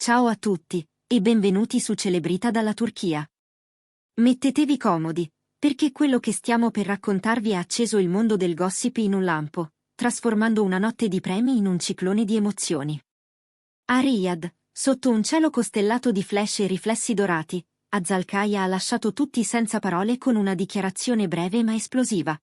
Ciao a tutti, e benvenuti su Celebrita dalla Turchia. Mettetevi comodi, perché quello che stiamo per raccontarvi ha acceso il mondo del gossip in un lampo, trasformando una notte di premi in un ciclone di emozioni. A Riyadh, sotto un cielo costellato di flash e riflessi dorati, Azzalkaya ha lasciato tutti senza parole con una dichiarazione breve ma esplosiva.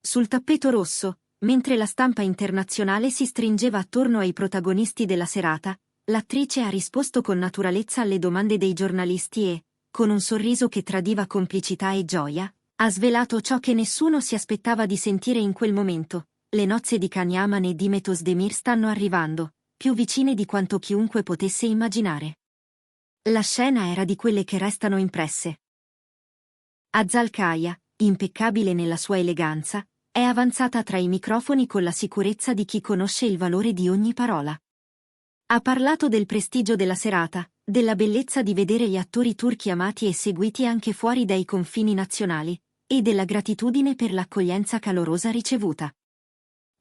Sul tappeto rosso, mentre la stampa internazionale si stringeva attorno ai protagonisti della serata, l'attrice ha risposto con naturalezza alle domande dei giornalisti e, con un sorriso che tradiva complicità e gioia, ha svelato ciò che nessuno si aspettava di sentire in quel momento: le nozze di Can Yaman e di Mehmet Özdemir stanno arrivando, più vicine di quanto chiunque potesse immaginare. La scena era di quelle che restano impresse. Azzalkaya, impeccabile nella sua eleganza, è avanzata tra i microfoni con la sicurezza di chi conosce il valore di ogni parola. Ha parlato del prestigio della serata, della bellezza di vedere gli attori turchi amati e seguiti anche fuori dai confini nazionali, e della gratitudine per l'accoglienza calorosa ricevuta.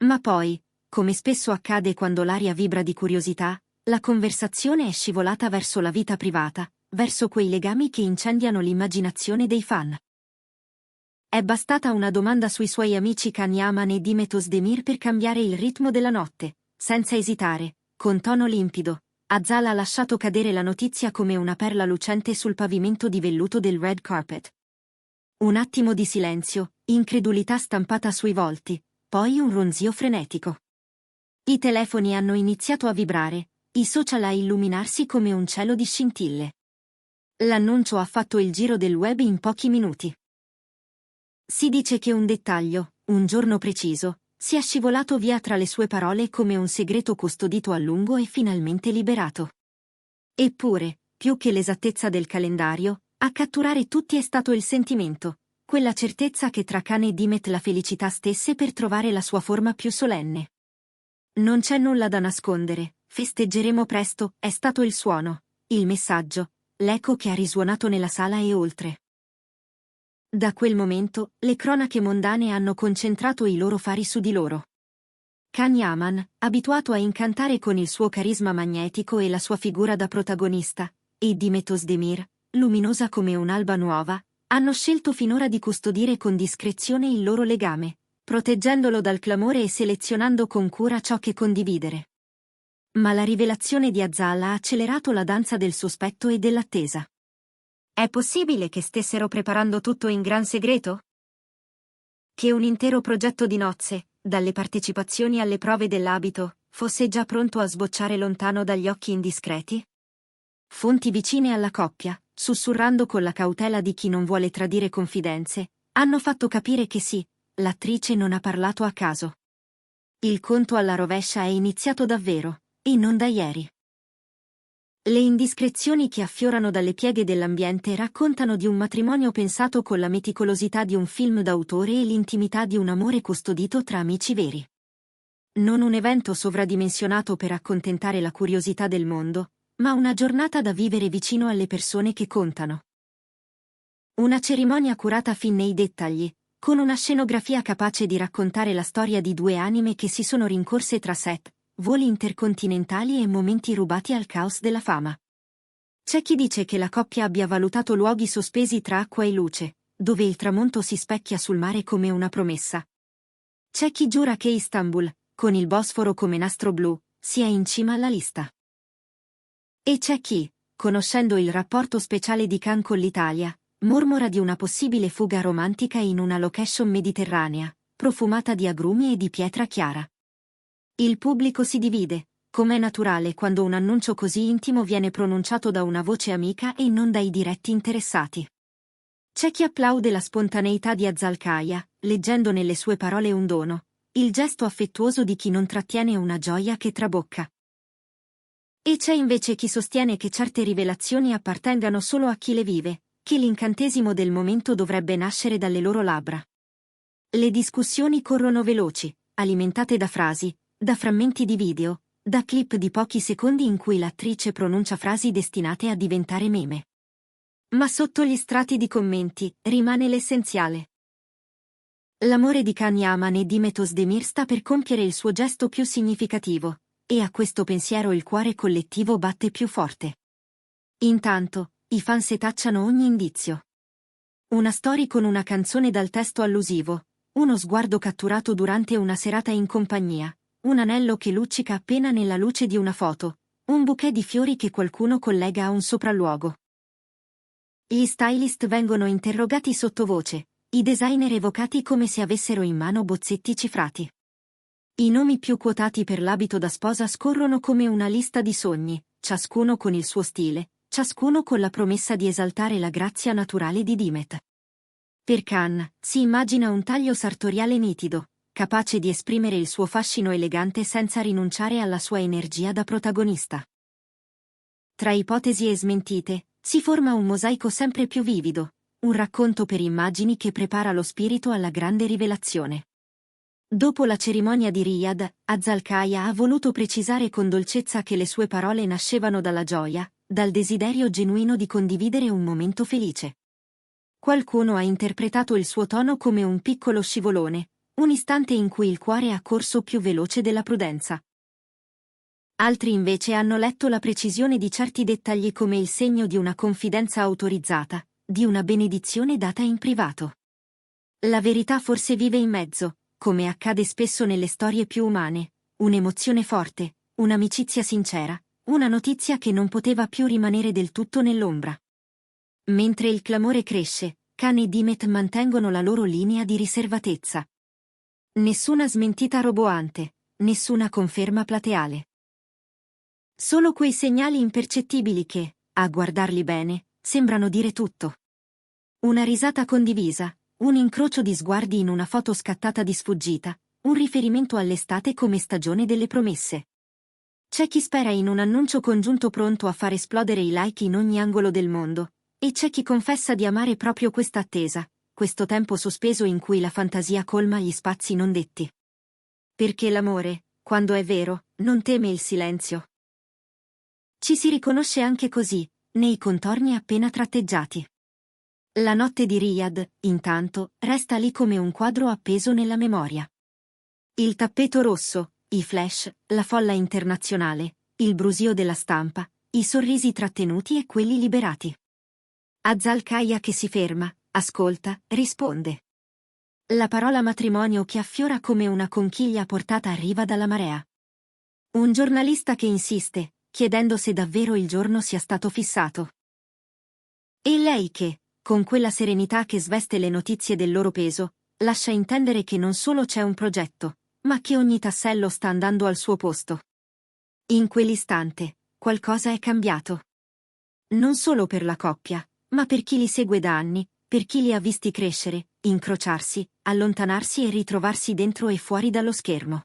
Ma poi, come spesso accade quando l'aria vibra di curiosità, la conversazione è scivolata verso la vita privata, verso quei legami che incendiano l'immaginazione dei fan. È bastata una domanda sui suoi amici Can Yaman e Mehmet Özdemir per cambiare il ritmo della notte. Senza esitare, con tono limpido, Azzal ha lasciato cadere la notizia come una perla lucente sul pavimento di velluto del red carpet. Un attimo di silenzio, incredulità stampata sui volti, poi un ronzio frenetico. I telefoni hanno iniziato a vibrare, i social a illuminarsi come un cielo di scintille. L'annuncio ha fatto il giro del web in pochi minuti. Si dice che un dettaglio, un giorno preciso, sia scivolato via tra le sue parole come un segreto custodito a lungo e finalmente liberato. Eppure, più che l'esattezza del calendario, a catturare tutti è stato il sentimento, quella certezza che tra Can e Mehmet la felicità stesse per trovare la sua forma più solenne. Non c'è nulla da nascondere, festeggeremo presto, è stato il suono, il messaggio, l'eco che ha risuonato nella sala e oltre. Da quel momento, le cronache mondane hanno concentrato i loro fari su di loro. Can Yaman, abituato a incantare con il suo carisma magnetico e la sua figura da protagonista, e Mehmet Özdemir, luminosa come un'alba nuova, hanno scelto finora di custodire con discrezione il loro legame, proteggendolo dal clamore e selezionando con cura ciò che condividere. Ma la rivelazione di Azzal ha accelerato la danza del sospetto e dell'attesa. È possibile che stessero preparando tutto in gran segreto? Che un intero progetto di nozze, dalle partecipazioni alle prove dell'abito, fosse già pronto a sbocciare lontano dagli occhi indiscreti? Fonti vicine alla coppia, sussurrando con la cautela di chi non vuole tradire confidenze, hanno fatto capire che sì, l'attrice non ha parlato a caso. Il conto alla rovescia è iniziato davvero, e non da ieri. Le indiscrezioni che affiorano dalle pieghe dell'ambiente raccontano di un matrimonio pensato con la meticolosità di un film d'autore e l'intimità di un amore custodito tra amici veri. Non un evento sovradimensionato per accontentare la curiosità del mondo, ma una giornata da vivere vicino alle persone che contano. Una cerimonia curata fin nei dettagli, con una scenografia capace di raccontare la storia di due anime che si sono rincorse tra set, voli intercontinentali e momenti rubati al caos della fama. C'è chi dice che la coppia abbia valutato luoghi sospesi tra acqua e luce, dove il tramonto si specchia sul mare come una promessa. C'è chi giura che Istanbul, con il Bosforo come nastro blu, sia in cima alla lista. E c'è chi, conoscendo il rapporto speciale di Can con l'Italia, mormora di una possibile fuga romantica in una location mediterranea, profumata di agrumi e di pietra chiara. Il pubblico si divide, com'è naturale quando un annuncio così intimo viene pronunciato da una voce amica e non dai diretti interessati. C'è chi applaude la spontaneità di Azzalkaya, leggendo nelle sue parole un dono, il gesto affettuoso di chi non trattiene una gioia che trabocca. E c'è invece chi sostiene che certe rivelazioni appartengano solo a chi le vive, che l'incantesimo del momento dovrebbe nascere dalle loro labbra. Le discussioni corrono veloci, alimentate da frasi, da frammenti di video, da clip di pochi secondi in cui l'attrice pronuncia frasi destinate a diventare meme. Ma sotto gli strati di commenti rimane l'essenziale. L'amore di Can Yaman e Mehmet Özdemir sta per compiere il suo gesto più significativo, e a questo pensiero il cuore collettivo batte più forte. Intanto, i fan setacciano ogni indizio. Una story con una canzone dal testo allusivo, uno sguardo catturato durante una serata in compagnia, un anello che luccica appena nella luce di una foto, un bouquet di fiori che qualcuno collega a un sopralluogo. Gli stylist vengono interrogati sottovoce, i designer evocati come se avessero in mano bozzetti cifrati. I nomi più quotati per l'abito da sposa scorrono come una lista di sogni, ciascuno con il suo stile, ciascuno con la promessa di esaltare la grazia naturale di Dimet. Per Khan, si immagina un taglio sartoriale nitido, capace di esprimere il suo fascino elegante senza rinunciare alla sua energia da protagonista. Tra ipotesi e smentite, si forma un mosaico sempre più vivido, un racconto per immagini che prepara lo spirito alla grande rivelazione. Dopo la cerimonia di Riyadh, Afzal Kaya ha voluto precisare con dolcezza che le sue parole nascevano dalla gioia, dal desiderio genuino di condividere un momento felice. Qualcuno ha interpretato il suo tono come un piccolo scivolone, un istante in cui il cuore ha corso più veloce della prudenza. Altri invece hanno letto la precisione di certi dettagli come il segno di una confidenza autorizzata, di una benedizione data in privato. La verità forse vive in mezzo, come accade spesso nelle storie più umane, un'emozione forte, un'amicizia sincera, una notizia che non poteva più rimanere del tutto nell'ombra. Mentre il clamore cresce, Khan e Dimet mantengono la loro linea di riservatezza. Nessuna smentita roboante, nessuna conferma plateale. Solo quei segnali impercettibili che, a guardarli bene, sembrano dire tutto. Una risata condivisa, un incrocio di sguardi in una foto scattata di sfuggita, un riferimento all'estate come stagione delle promesse. C'è chi spera in un annuncio congiunto pronto a far esplodere i like in ogni angolo del mondo, e c'è chi confessa di amare proprio questa attesa, questo tempo sospeso in cui la fantasia colma gli spazi non detti. Perché l'amore, quando è vero, non teme il silenzio. Ci si riconosce anche così, nei contorni appena tratteggiati. La notte di Riyadh, intanto, resta lì come un quadro appeso nella memoria. Il tappeto rosso, i flash, la folla internazionale, il brusio della stampa, i sorrisi trattenuti e quelli liberati. Afzal Kaya che si ferma, ascolta, risponde. La parola matrimonio che affiora come una conchiglia portata a riva dalla marea. Un giornalista che insiste, chiedendo se davvero il giorno sia stato fissato. E lei che, con quella serenità che sveste le notizie del loro peso, lascia intendere che non solo c'è un progetto, ma che ogni tassello sta andando al suo posto. In quell'istante, qualcosa è cambiato. Non solo per la coppia, ma per chi li segue da anni, per chi li ha visti crescere, incrociarsi, allontanarsi e ritrovarsi dentro e fuori dallo schermo.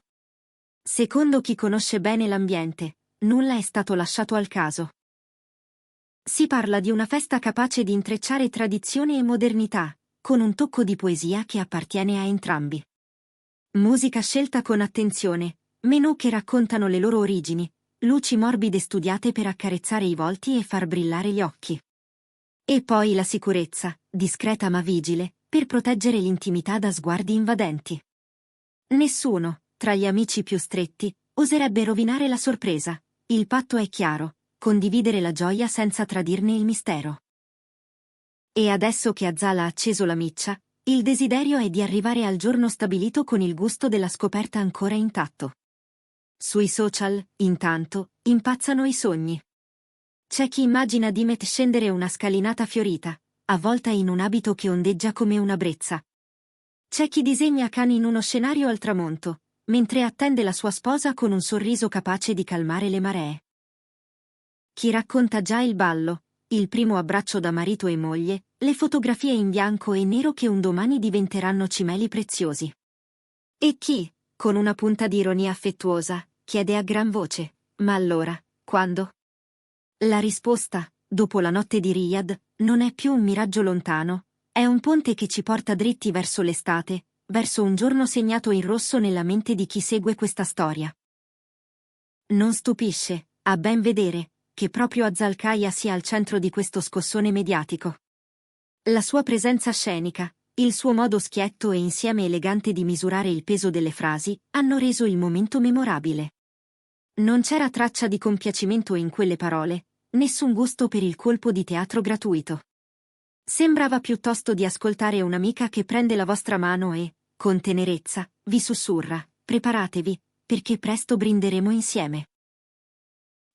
Secondo chi conosce bene l'ambiente, nulla è stato lasciato al caso. Si parla di una festa capace di intrecciare tradizione e modernità, con un tocco di poesia che appartiene a entrambi. Musica scelta con attenzione, menù che raccontano le loro origini, luci morbide studiate per accarezzare i volti e far brillare gli occhi. E poi la sicurezza, discreta ma vigile, per proteggere l'intimità da sguardi invadenti. Nessuno, tra gli amici più stretti, oserebbe rovinare la sorpresa. Il patto è chiaro, condividere la gioia senza tradirne il mistero. E adesso che Afzal ha acceso la miccia, il desiderio è di arrivare al giorno stabilito con il gusto della scoperta ancora intatto. Sui social, intanto, impazzano i sogni. C'è chi immagina Dimet scendere una scalinata fiorita, avvolta in un abito che ondeggia come una brezza. C'è chi disegna Khan in uno scenario al tramonto, mentre attende la sua sposa con un sorriso capace di calmare le maree. Chi racconta già il ballo, il primo abbraccio da marito e moglie, le fotografie in bianco e nero che un domani diventeranno cimeli preziosi. E chi, con una punta di ironia affettuosa, chiede a gran voce: ma allora, quando? La risposta, dopo la notte di Riyadh, non è più un miraggio lontano, è un ponte che ci porta dritti verso l'estate, verso un giorno segnato in rosso nella mente di chi segue questa storia. Non stupisce, a ben vedere, che proprio Afzal Kaya sia al centro di questo scossone mediatico. La sua presenza scenica, il suo modo schietto e insieme elegante di misurare il peso delle frasi, hanno reso il momento memorabile. Non c'era traccia di compiacimento in quelle parole, nessun gusto per il colpo di teatro gratuito. Sembrava piuttosto di ascoltare un'amica che prende la vostra mano e, con tenerezza, vi sussurra: preparatevi, perché presto brinderemo insieme.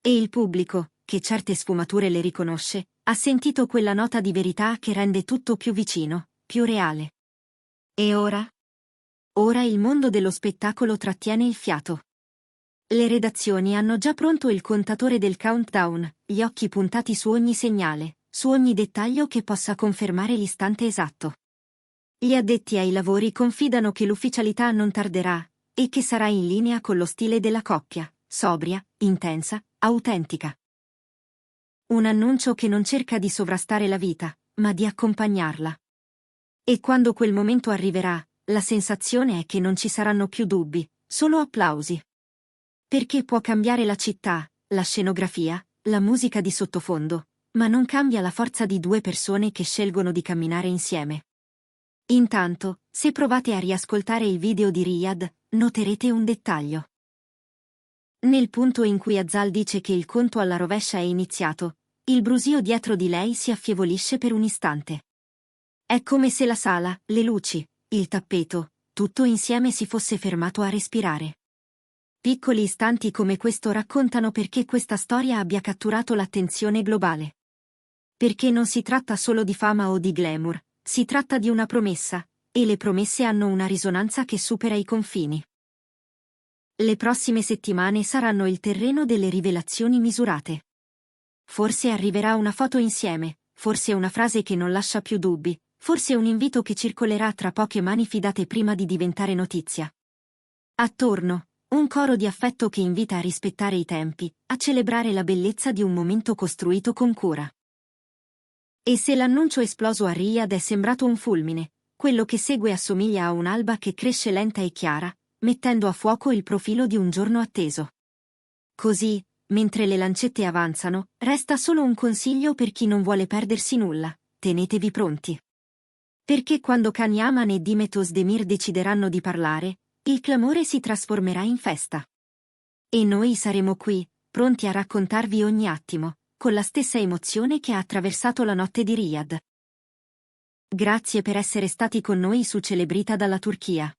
E il pubblico, che certe sfumature le riconosce, ha sentito quella nota di verità che rende tutto più vicino, più reale. E ora? Ora il mondo dello spettacolo trattiene il fiato. Le redazioni hanno già pronto il contatore del countdown, gli occhi puntati su ogni segnale, su ogni dettaglio che possa confermare l'istante esatto. Gli addetti ai lavori confidano che l'ufficialità non tarderà, e che sarà in linea con lo stile della coppia, sobria, intensa, autentica. Un annuncio che non cerca di sovrastare la vita, ma di accompagnarla. E quando quel momento arriverà, la sensazione è che non ci saranno più dubbi, solo applausi. Perché può cambiare la città, la scenografia, la musica di sottofondo, ma non cambia la forza di due persone che scelgono di camminare insieme. Intanto, se provate a riascoltare il video di Riyadh, noterete un dettaglio. Nel punto in cui Azal dice che il conto alla rovescia è iniziato, il brusio dietro di lei si affievolisce per un istante. È come se la sala, le luci, il tappeto, tutto insieme si fosse fermato a respirare. Piccoli istanti come questo raccontano perché questa storia abbia catturato l'attenzione globale. Perché non si tratta solo di fama o di glamour, si tratta di una promessa, e le promesse hanno una risonanza che supera i confini. Le prossime settimane saranno il terreno delle rivelazioni misurate. Forse arriverà una foto insieme, forse una frase che non lascia più dubbi, forse un invito che circolerà tra poche mani fidate prima di diventare notizia. Attorno, un coro di affetto che invita a rispettare i tempi, a celebrare la bellezza di un momento costruito con cura. E se l'annuncio esploso a Riyadh è sembrato un fulmine, quello che segue assomiglia a un'alba che cresce lenta e chiara, mettendo a fuoco il profilo di un giorno atteso. Così, mentre le lancette avanzano, resta solo un consiglio per chi non vuole perdersi nulla: tenetevi pronti. Perché quando Can Yaman e Dimet Özdemir decideranno di parlare, il clamore si trasformerà in festa. E noi saremo qui, pronti a raccontarvi ogni attimo, con la stessa emozione che ha attraversato la notte di Riyadh. Grazie per essere stati con noi su Celebrita dalla Turchia.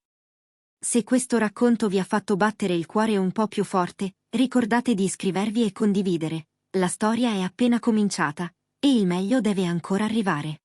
Se questo racconto vi ha fatto battere il cuore un po' più forte, ricordate di iscrivervi e condividere. La storia è appena cominciata, e il meglio deve ancora arrivare.